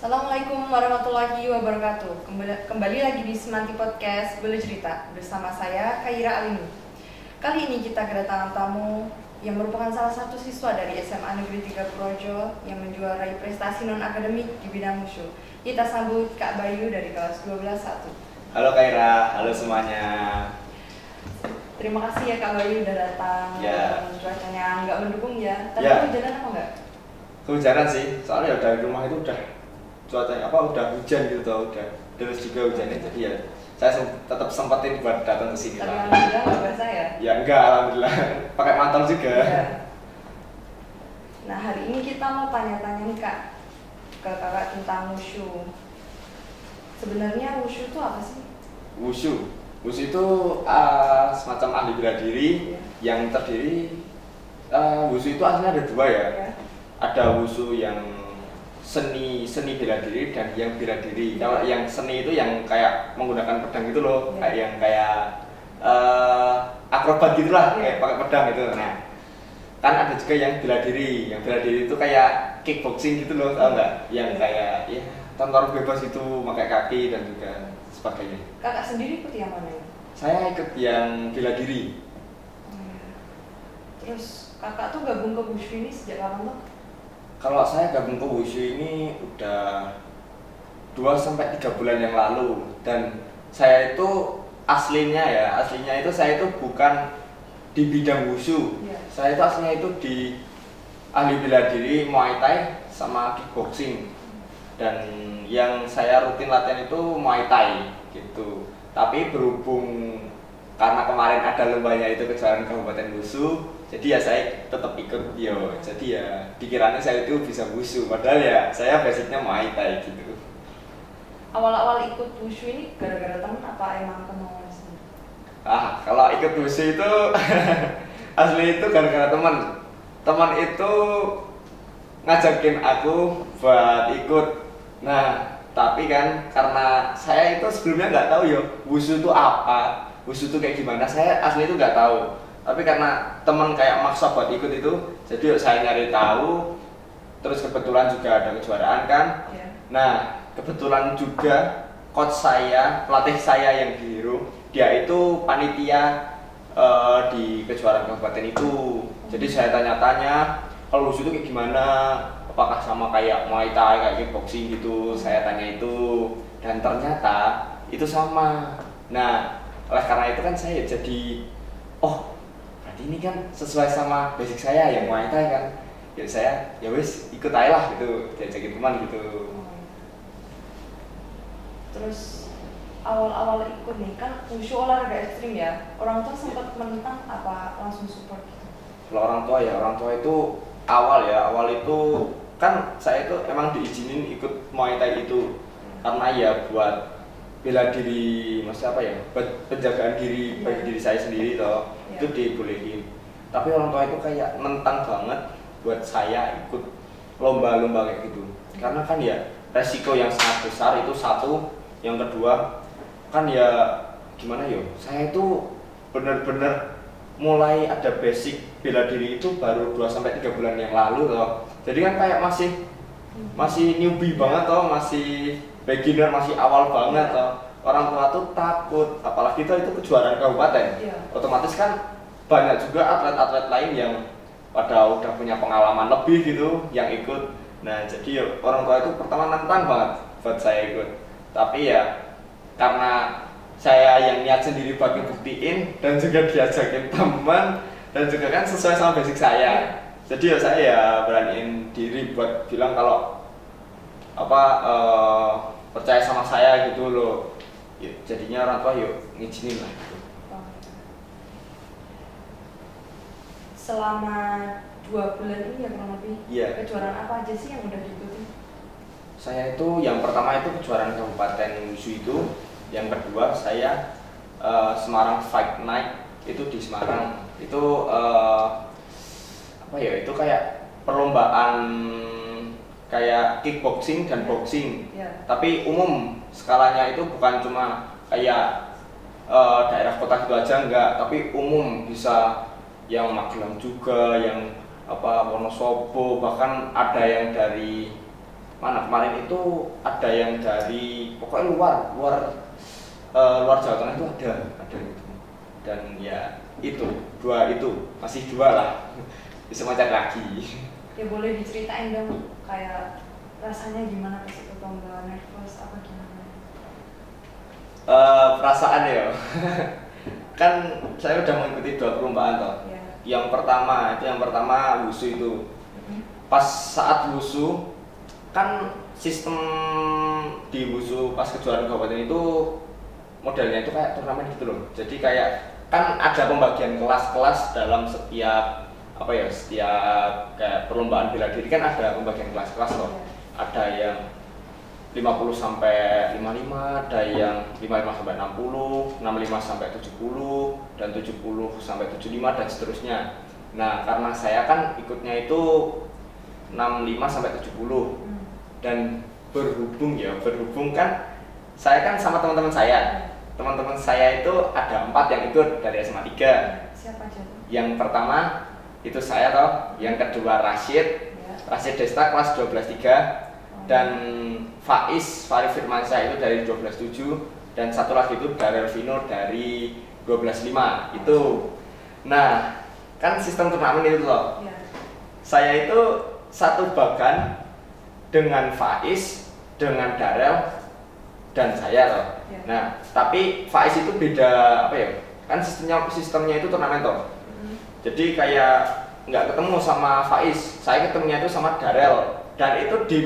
Assalamualaikum warahmatullahi wabarakatuh. Kembali lagi di Semanti Podcast Boleh Cerita bersama saya Kaira Alini. Kali ini kita kedatangan tamu yang merupakan salah satu siswa dari SMA Negeri 3 Projo yang menjuarai prestasi non-akademik di bidang wushu. Kita sambut Kak Bayu dari kelas 12-1. Halo Kaira, halo semuanya. Terima kasih ya Kak Bayu udah datang. Ya. Cuacanya nggak mendukung ya. Tadi Ya. hujanan apa nggak? Kehujanan sih, soalnya dari rumah itu udah cuacanya udah hujan gitu tau, udah terus juga hujannya, jadi ya saya tetap sempetin buat datang ke sini Tapi lah. alhamdulillah nggak basah ya. Ya enggak, alhamdulillah pakai mantel juga. Ya. Nah hari ini kita mau tanya-tanya nih Kak ke kakak tentang wushu. Sebenarnya wushu itu apa sih? Wushu itu semacam ahli bela diri yang terdiri. Wushu itu aslinya ada dua ya. Ada wushu yang seni bela diri dan yang bela diri. Kalau yang seni itu yang kayak menggunakan pedang gitu loh, kayak yang akrobat gitulah, kayak pakai pedang gitu. Nah, kan ada juga yang bela diri. Yang bela diri itu kayak kickboxing gitu loh, tau nggak? Yang kayak ya tonton bebas itu pakai kaki dan juga sebagainya. Kakak sendiri ikut yang mana ya? Saya ikut yang bela diri. Terus kakak tuh gabung ke wushu ini sejak kapan tuh? Kalau saya gabung ke wushu ini udah 2-3 bulan yang lalu, dan saya itu aslinya itu saya itu bukan di bidang wushu. Saya itu aslinya itu di ahli bela diri, Muay Thai sama kickboxing. Dan yang saya rutin latihan itu Muay Thai gitu. Tapi berhubung karena kemarin ada lombanya itu kejuaraan Kabupaten Wushu, jadi ya saya tetap ikut jadi ya dikiranya saya itu bisa wushu, padahal ya saya basicnya Muay Thai gitu. Awal-awal ikut wushu ini gara-gara temen apa emang kemauan sendiri? Kalau ikut wushu itu asli itu gara-gara teman itu ngajakin aku buat ikut. Nah tapi kan karena saya itu sebelumnya nggak tahu ya wushu itu apa, wushu itu kayak gimana, saya asli itu nggak tahu. Tapi karena teman kayak maksa buat ikut itu, jadi saya nyari tahu. Terus kebetulan juga ada kejuaraan kan. Nah kebetulan juga coach saya, pelatih saya yang di Hero, dia itu panitia di kejuaraan kabupaten itu. Jadi saya tanya-tanya kalau wushu itu kayak gimana, apakah sama kayak Muay Thai, kayak kickboxing gitu. Saya tanya itu, dan ternyata itu sama. Nah oleh karena itu kan saya jadi ini kan sesuai sama basic saya yang Muay Thai kan. Ya saya wis ikut aja lah gitu, diajakin teman gitu. Terus awal-awal ikut nih kan wushu olahraga ekstrim ya. Orang tua sempat menentang apa langsung support gitu? Kalau orang tua itu awal itu kan saya itu emang diizinin ikut Muay Thai itu karena ya buat bela diri, maksudnya penjagaan diri bagi diri saya sendiri toh. Itu dibolehin. Tapi orang tua itu kayak nentang banget buat saya ikut lomba-lomba kayak gitu. Karena kan ya resiko yang sangat besar itu satu, yang kedua kan ya gimana ya, saya itu bener-bener mulai ada basic bela diri itu baru 2-3 bulan yang lalu toh. Jadi kan kayak masih newbie banget toh, masih beginner, masih awal banget toh. Orang tua tuh takut, apalagi itu kejuaraan kabupaten. Otomatis kan banyak juga atlet-atlet lain yang udah punya pengalaman lebih gitu yang ikut. Nah jadi orang tua itu pertama nantang banget buat saya ikut. Tapi ya karena saya yang niat sendiri buat ngebuktiin dan juga diajakin teman dan juga kan sesuai sama basic saya. Jadi ya saya beraniin diri buat bilang kalau percaya sama saya gitu loh. Jadinya orang tua ngizinin lah gitu. Selama 2 bulan ini ya kurang lebih, kejuaraan apa aja sih yang udah diikuti? Saya itu yang pertama itu kejuaraan kabupaten wushu itu, yang kedua saya Semarang Fight Night itu di Semarang. Itu itu kayak perlombaan kayak kickboxing dan boxing, tapi umum, skalanya itu bukan cuma kayak daerah kota gitu aja, enggak, tapi umum, bisa yang Magelang juga, yang Wonosobo, bahkan ada yang dari mana kemarin itu ada yang dari pokoknya luar Jawa Tengah itu ada gitu. Dan ya itu masih dua lah. Bisa macam lagi. Ya boleh diceritain dong kayak rasanya gimana pas ikut lomba, nervous apa gimana? Perasaan ya. Kan saya udah mengikuti 2 perlombaan toh. Yeah. Yang pertama WUSU itu. Pas saat WUSU kan sistem di WUSU pas kejuaraan kabupaten itu modelnya itu kayak turnamen gitu loh. Jadi kayak kan ada pembagian kelas-kelas dalam setiap kayak perlombaan bela diri kan ada pembagian kelas-kelas loh. Ada yang 50 sampai 55, ada yang 55 sampai 60, 65 sampai 70, dan 70 sampai 75 dan seterusnya. Nah, karena saya kan ikutnya itu 65 sampai 70. Dan berhubung kan saya kan sama teman-teman saya. Teman-teman saya itu ada 4 yang ikut dari SMA 3. Siapa aja tuh? Yang pertama itu saya toh, yang kedua Rashid Desta kelas 12.3. Dan Faiz Firmansyah itu dari 12.7, dan satu lagi itu Darel Vino dari 12.5 itu. Nah, kan sistem turnamen itu loh. Saya itu satu bagan dengan Faiz, dengan Darel, dan saya loh. Nah, tapi Faiz itu beda apa ya? Kan sistemnya itu turnamen toh. Jadi kayak nggak ketemu sama Faiz, saya ketemunya itu sama Darel, dan itu di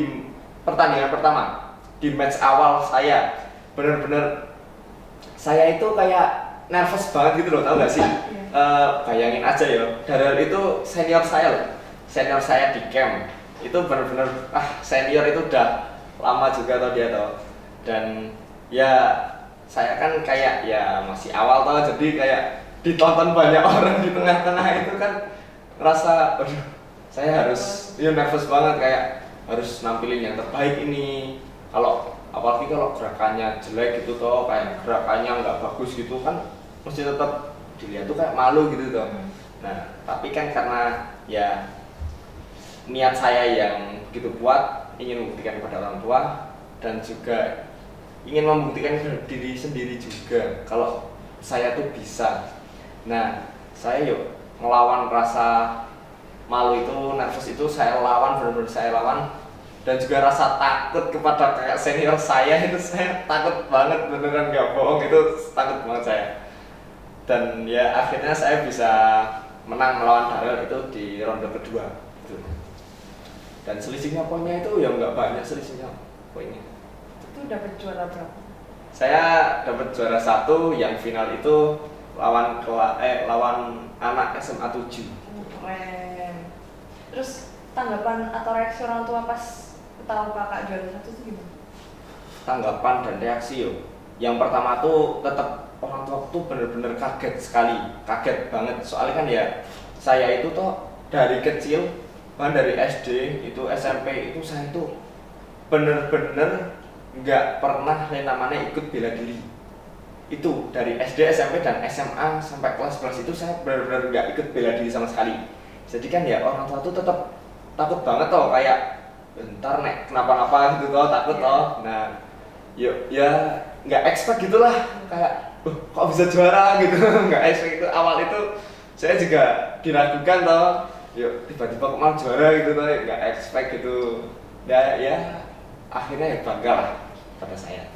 pertandingan pertama, di match awal saya bener-bener saya itu kayak nervous banget gitu loh, tau gak sih? Bayangin aja ya, Darel itu senior saya di camp, itu bener-bener senior itu udah lama juga tau dia tau. Dan ya saya kan kayak ya masih awal tau, jadi kayak ditonton banyak orang di tengah-tengah itu kan ngerasa saya harus nervous banget, kayak harus nampilin yang terbaik ini. Apalagi kalau gerakannya jelek gitu toh, kayak gerakannya nggak bagus gitu kan mesti tetap dilihat tuh kayak malu gitu toh. Nah, tapi kan karena ya niat saya yang begitu kuat, ingin membuktikan kepada orang tua dan juga ingin membuktikan ke diri sendiri juga kalau saya tuh bisa. Nah, saya ngelawan rasa malu itu, nervous itu saya lawan, benar-benar saya lawan. Dan juga rasa takut kepada kayak senior saya itu saya takut banget, beneran gak bohong, itu takut banget saya. Dan ya akhirnya saya bisa menang melawan Darel itu di ronde kedua gitu. Dan selisihnya poinnya itu ya nggak banyak selisihnya poinnya. Itu dapat juara berapa? Saya dapat juara 1, yang final itu lawan anak SMA 7. Keren. Terus tanggapan atau reaksi orang tua pas tahu kakak juara 1 itu gimana? Tanggapan dan reaksi yang pertama tuh tetap orang tua tuh bener-bener kaget sekali, kaget banget. Soalnya kan ya saya itu toh dari kecil, bahkan dari SD itu SMP itu saya tuh bener-bener nggak pernah namanya ikut bela diri. Itu dari SD, SMP, dan SMA sampai kelas-kelas itu saya benar-benar nggak ikut bela diri sama sekali. Jadi kan ya orang tua tuh tetap takut banget toh, kayak bentar nek kenapa-napa gitu toh, takut toh. Nah, ya nggak expect gitulah, kayak kok bisa juara gitu. Nggak expect itu. Awal itu saya juga diragukan toh, tiba-tiba kok malah juara gitu toh, nggak expect gitu. Ya akhirnya ya bangga lah pada saya.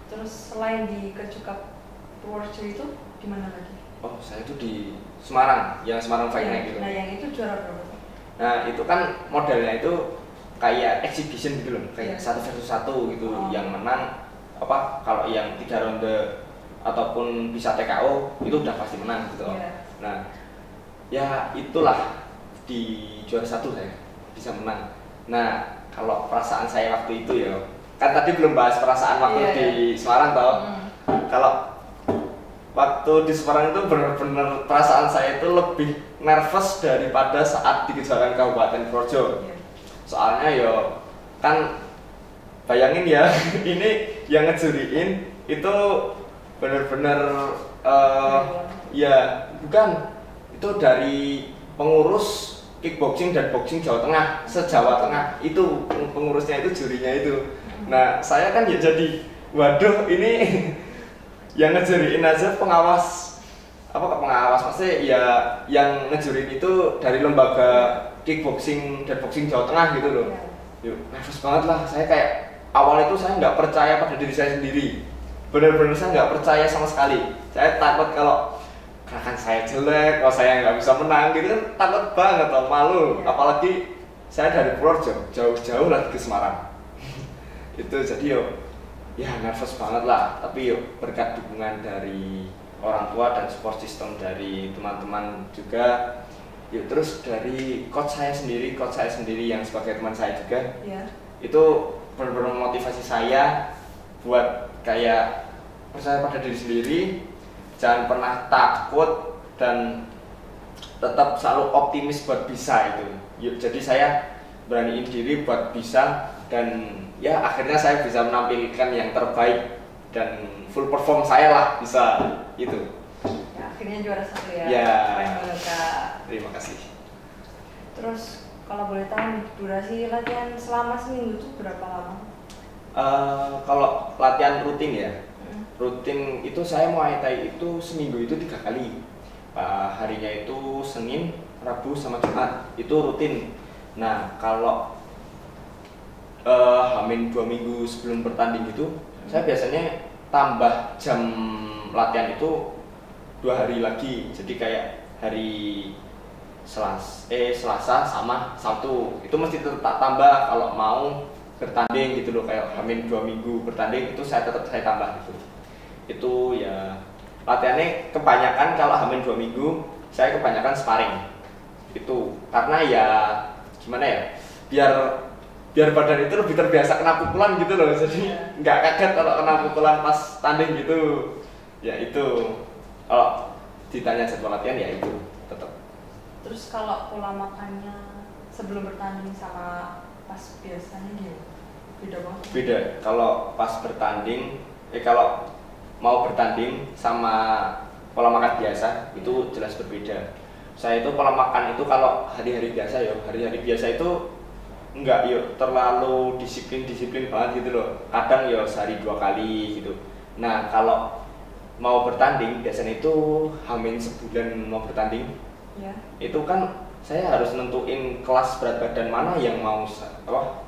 Terus selain di Kecukup Purworejo itu di mana lagi? Oh, saya itu di Semarang, yang Semarang Fight Night gitu. Nah, yang itu juara berapa? Nah, itu kan modelnya itu kayak exhibition gitu loh, kayak 1 versus 1 gitu. Yang menang kalau yang 3 ronde ataupun bisa TKO itu udah pasti menang gitu loh. Nah, ya itulah di juara 1 saya bisa menang. Nah, kalau perasaan saya waktu itu kan tadi belum bahas perasaan waktu di Semarang toh. Kalau waktu di Semarang itu benar-benar perasaan saya itu lebih nervous daripada saat di kejuaraan Kabupaten Purworejo. Soalnya kan bayangin ya, ini yang ngejuriin itu benar-benar bukan, itu dari pengurus kickboxing dan boxing Jawa Tengah, se-Jawa Tengah itu pengurusnya itu jurinya itu. Nah saya kan ya jadi waduh ini yang ngejuriin aja pengawas maksudnya ya yang ngejurin itu dari lembaga kickboxing dan boxing Jawa Tengah gitu loh. Yuk nervous banget lah, saya kayak awal itu saya nggak percaya pada diri saya sendiri, benar-benar saya nggak percaya sama sekali. Saya takut kalau gerakan saya jelek, kalau saya nggak bisa menang gitu kan, takut banget loh, malu. Apalagi saya dari Purworejo jauh-jauh lagi ke Semarang. Itu jadi yuk ya nervous banget lah, tapi yuk berkat dukungan dari orang tua dan support system dari teman-teman juga, yuk terus dari coach saya sendiri yang sebagai teman saya juga, itu benar-benar memotivasi saya buat kayak percaya pada diri sendiri, jangan pernah takut dan tetap selalu optimis buat bisa itu. Yuk, jadi saya beraniin diri buat bisa dan ya akhirnya saya bisa menampilkan yang terbaik dan full perform saya lah bisa itu. Ya, akhirnya juara 1 ya. Ya. Keren banget Kak. Terima kasih. Terus kalau boleh tahu durasi latihan selama seminggu itu berapa lama? Kalau latihan rutin ya, rutin itu saya Muay Thai itu seminggu itu 3 kali. Harinya itu Senin, Rabu, sama Jumat itu rutin. Nah kalau hamin 2 minggu sebelum bertanding itu saya biasanya tambah jam latihan itu 2 hari lagi, jadi kayak hari Selasa sama Sabtu itu mesti tetap tambah kalau mau bertanding gitu loh, kayak hamin 2 minggu bertanding itu saya tetap tambah gitu. Itu ya latihannya kebanyakan kalau hamin 2 minggu saya kebanyakan sparring itu, karena ya gimana ya, biar badan itu lebih terbiasa kena pukulan gitu loh, jadi nggak kaget kalau kena pukulan pas tanding gitu. Ya itu kalau ditanya jadwal latihan ya itu tetap. Terus kalau pola makannya sebelum bertanding sama pas biasanya gimana? Beda banget? Beda. Kalau pas bertanding, kalau mau bertanding sama pola makan biasa itu jelas berbeda. Saya itu pola makan itu kalau hari-hari biasa ya, hari-hari biasa itu enggak yuk terlalu disiplin banget gitu loh. Kadang ya sehari 2 kali gitu. Nah kalau mau bertanding biasanya itu hamin sebulan mau bertanding. Ya. Itu kan saya harus nentuin kelas berat badan mana yang mau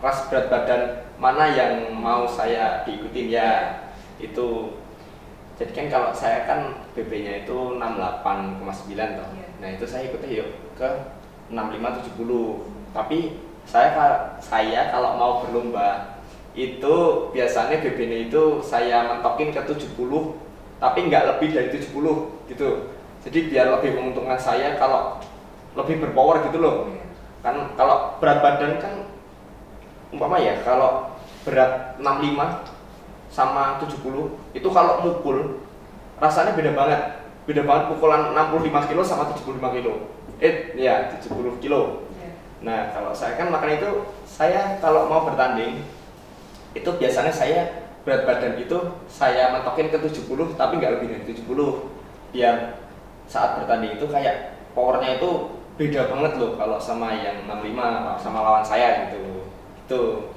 kelas berat badan mana yang mau saya diikutin ya. Itu jadi kan kalau saya kan BB-nya itu 68,9 toh. Nah itu saya ikutnya yuk ke 65-70. Tapi saya kalau mau berlomba itu biasanya BB-nya itu saya mentokin ke 70 tapi nggak lebih dari 70 gitu. Jadi biar lebih menguntungkan saya kalau lebih berpower gitu loh. Kan kalau berat badan kan umpama ya kalau berat 65 sama 70 itu kalau mukul rasanya beda banget pukulan 65 kilo sama 75 kilo. 70 kilo. Nah kalau saya kan makan itu, saya kalau mau bertanding itu biasanya saya berat badan itu saya mentokin ke 70 tapi nggak lebih dari 70 biar saat bertanding itu kayak powernya itu beda banget loh kalau sama yang 65 sama lawan saya gitu. Tuh.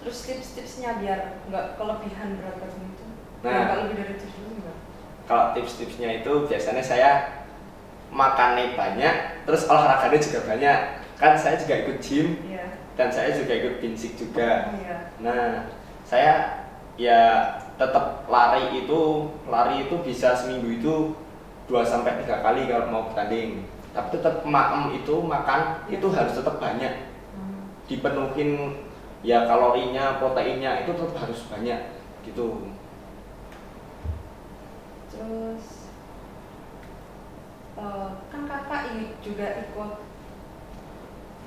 Terus tips-tipsnya biar nggak kelebihan berat badan itu? Nah, nggak lebih dari 70 enggak? Kalau tips-tipsnya itu biasanya saya makannya banyak, terus olahraganya juga banyak. Kan saya juga ikut gym, dan saya juga ikut binsik juga. Nah, saya ya tetap lari itu bisa seminggu itu 2-3 kali kalau mau bertanding. Tapi tetap makan itu harus tetap banyak. Dipenuhin ya kalorinya, proteinnya itu tetap harus banyak gitu. Terus kan kakak juga ikut,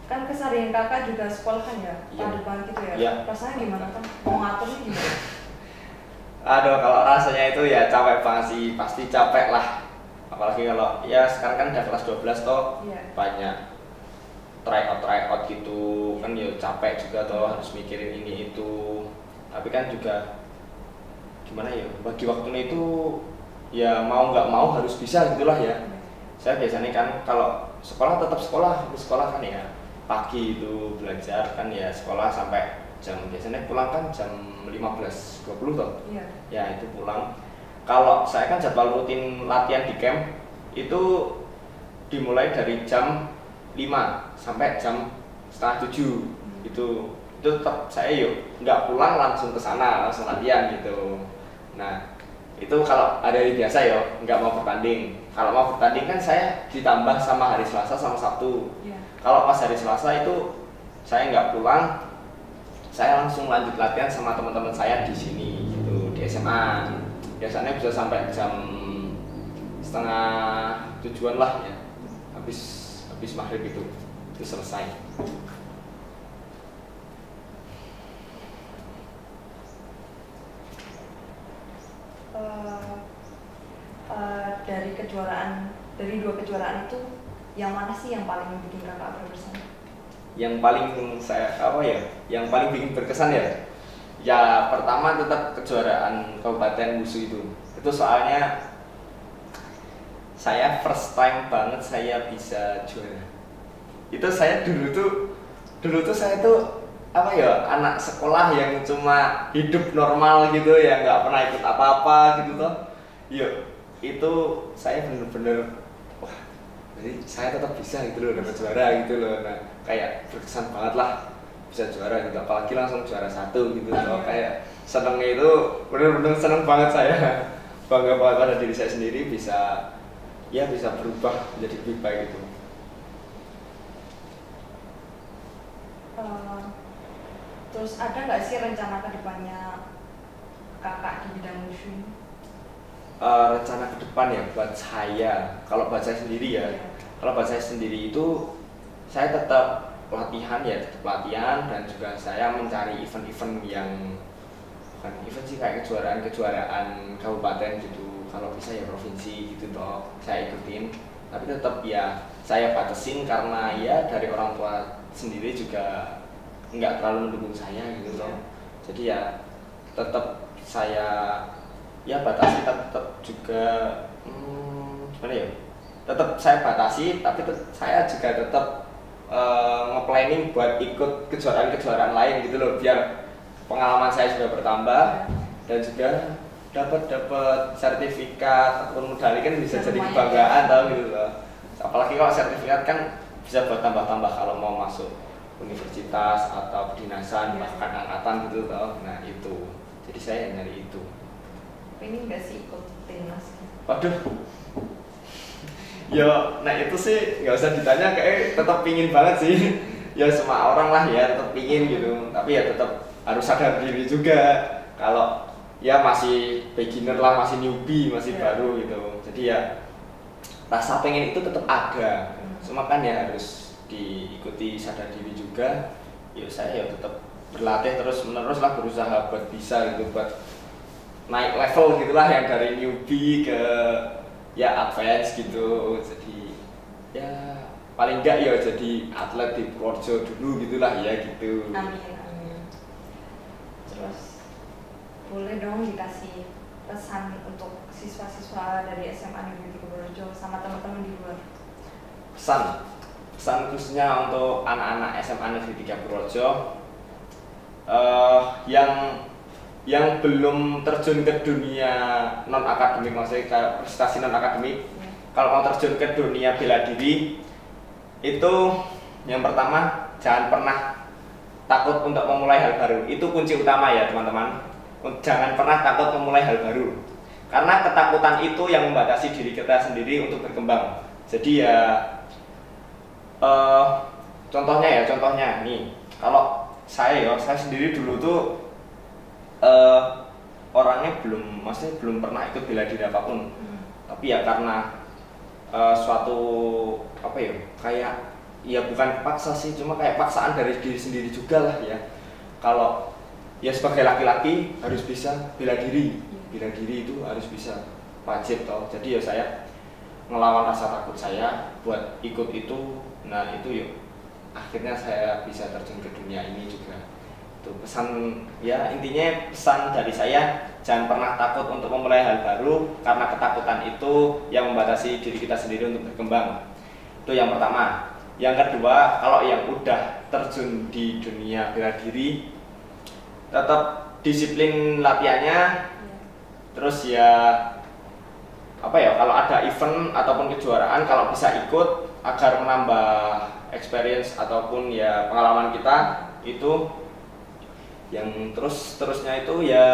kan keseharian kakak juga sekolah kan ya, paduan gitu ya. Iya. Rasanya gimana kan? Mau ngaturnya gimana? Aduh, kalau rasanya itu ya capek banget sih, pasti capek lah. Apalagi kalau ya sekarang kan udah kelas 12 toh, banyak tryout gitu kan ya capek juga toh, harus mikirin ini itu. Tapi kan juga gimana ya, bagi waktunya itu ya mau nggak mau harus bisa gitulah ya. Saya biasanya kan kalau sekolah tetap sekolah kan ya, pagi itu belajar kan ya, sekolah sampai jam, biasanya pulang kan jam 15.20 toh. Iya. Ya itu pulang. Kalau saya kan jadwal rutin latihan di camp itu dimulai dari jam 5 sampai jam setengah 7. Itu tetap saya yuk nggak pulang langsung ke sana langsung latihan gitu. Nah itu kalau ada hari biasa ya nggak mau bertanding. Kalau mau bertanding kan saya ditambah sama hari Selasa sama Sabtu. Yeah. Kalau pas hari Selasa itu saya nggak pulang, saya langsung lanjut latihan sama teman-teman saya di sini gitu di SMA. Biasanya bisa sampai jam setengah 7-an lah ya, habis maghrib itu selesai. Dari dua kejuaraan itu yang mana sih yang paling bikin kakak berkesan? Yang paling yang paling bikin berkesan ya pertama tetap kejuaraan Kabupaten Wusu itu soalnya saya first time banget saya bisa juara. Itu saya dulu tuh saya tuh anak sekolah yang cuma hidup normal gitu ya, nggak pernah ikut apa-apa gitu toh. Itu saya bener-bener wah, jadi saya tetap bisa gitu loh, dapat juara gitu loh. Nah kayak berkesan banget lah bisa juara gitu, apalagi langsung juara 1 gitu loh. Kayak senengnya itu bener-bener seneng banget saya. Bangga banget pada diri saya sendiri bisa berubah menjadi lebih baik gitu. Terus ada nggak sih rencana kedepannya kakak di bidang wushu ini? Rencana ke depan ya buat saya, kalau buat saya sendiri kalau buat saya sendiri itu saya tetap latihan dan juga saya mencari event-event yang bukan event sih, kayak kejuaraan kabupaten gitu, kalau bisa ya provinsi gitu toh saya ikutin, tapi tetap ya saya batasin karena ya dari orang tua sendiri juga nggak terlalu mendukung saya gitu loh. Jadi ya tetap saya batasi, tetap juga gimana ya, tetap saya batasi, tapi saya juga tetap nge-planning buat ikut kejuaraan lain gitu loh, biar pengalaman saya juga bertambah dan juga dapat sertifikat ataupun medali kan bisa jadi kebanggaan tau gitu loh. Apalagi kalau sertifikat kan bisa buat tambah-tambah kalau mau masuk universitas atau kedinasan bahkan angkatan gitu tau. Nah itu, jadi saya nyari itu. Pengen nggak sih ikut timnas? Waduh, nah itu sih nggak usah ditanya, kayak tetap pingin banget sih. Ya semua orang lah ya tetap pingin gitu, tapi ya tetap harus sadar diri juga kalau ya masih beginner lah, masih newbie, masih baru gitu. Jadi ya rasa pengen itu tetap ada, cuma kan ya harus diikuti sadar diri juga. Ya saya tetap berlatih terus menerus lah, berusaha buat bisa gitu, buat naik level gitulah, yang dari newbie ke ya advance gitu. Jadi ya paling enggak ya jadi atlet di Purworejo dulu gitulah ya gitu. Amin. Terus boleh dong dikasih pesan untuk siswa-siswa dari SMA Negeri 3 Purworejo sama teman-teman di luar? Pesan khususnya untuk anak-anak SMA Negeri 3 Purworejo yang belum terjun ke dunia non akademik, maksudnya kayak prestasi non akademik, kalau mau terjun ke dunia bela diri itu yang pertama jangan pernah takut untuk memulai hal baru. Itu kunci utama ya teman-teman. Jangan pernah takut memulai hal baru, karena ketakutan itu yang membatasi diri kita sendiri untuk berkembang. Jadi ya contohnya nih, kalau saya sendiri dulu tuh orangnya belum pernah ikut bela diri apapun. Tapi ya karena suatu kayak ya bukan paksa sih, cuma kayak paksaan dari diri sendiri juga lah ya. Kalau ya sebagai laki-laki harus bisa bela diri itu harus bisa, wajib toh. Jadi ya saya ngelawan rasa takut saya buat ikut itu. Nah itu yuk akhirnya saya bisa terjun ke dunia ini juga. Itu pesan ya, intinya pesan dari saya, jangan pernah takut untuk memulai hal baru, karena ketakutan itu yang membatasi diri kita sendiri untuk berkembang. Itu yang pertama. Yang kedua, kalau yang udah terjun di dunia bela diri, tetap disiplin latihannya. Terus ya apa ya, kalau ada event ataupun kejuaraan, kalau bisa ikut agar menambah experience ataupun ya pengalaman kita itu. Yang terusnya itu ya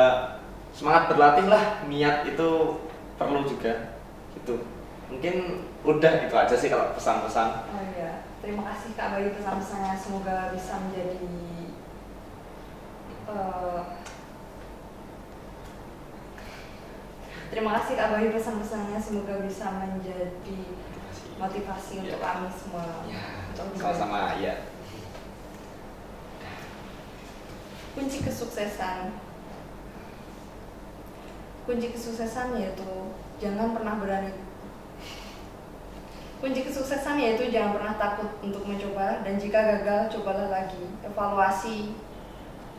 semangat berlatih lah, niat itu perlu juga gitu. Mungkin udah itu aja sih kalau pesan-pesan. Oh iya, terima kasih Kak Bayu pesan-pesannya, semoga bisa menjadi terima kasih Kak Bayu pesan-pesannya, semoga bisa menjadi motivasi untuk kami semua. Sama-sama ya. Kunci kesuksesan yaitu jangan pernah takut untuk mencoba, dan jika gagal cobalah lagi, evaluasi,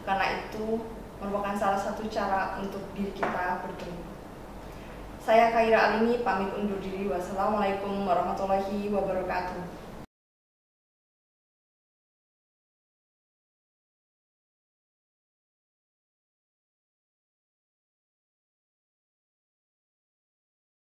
karena itu merupakan salah satu cara untuk diri kita bertumbuh. Saya Kaira Alini pamit undur diri. Wassalamualaikum warahmatullahi wabarakatuh.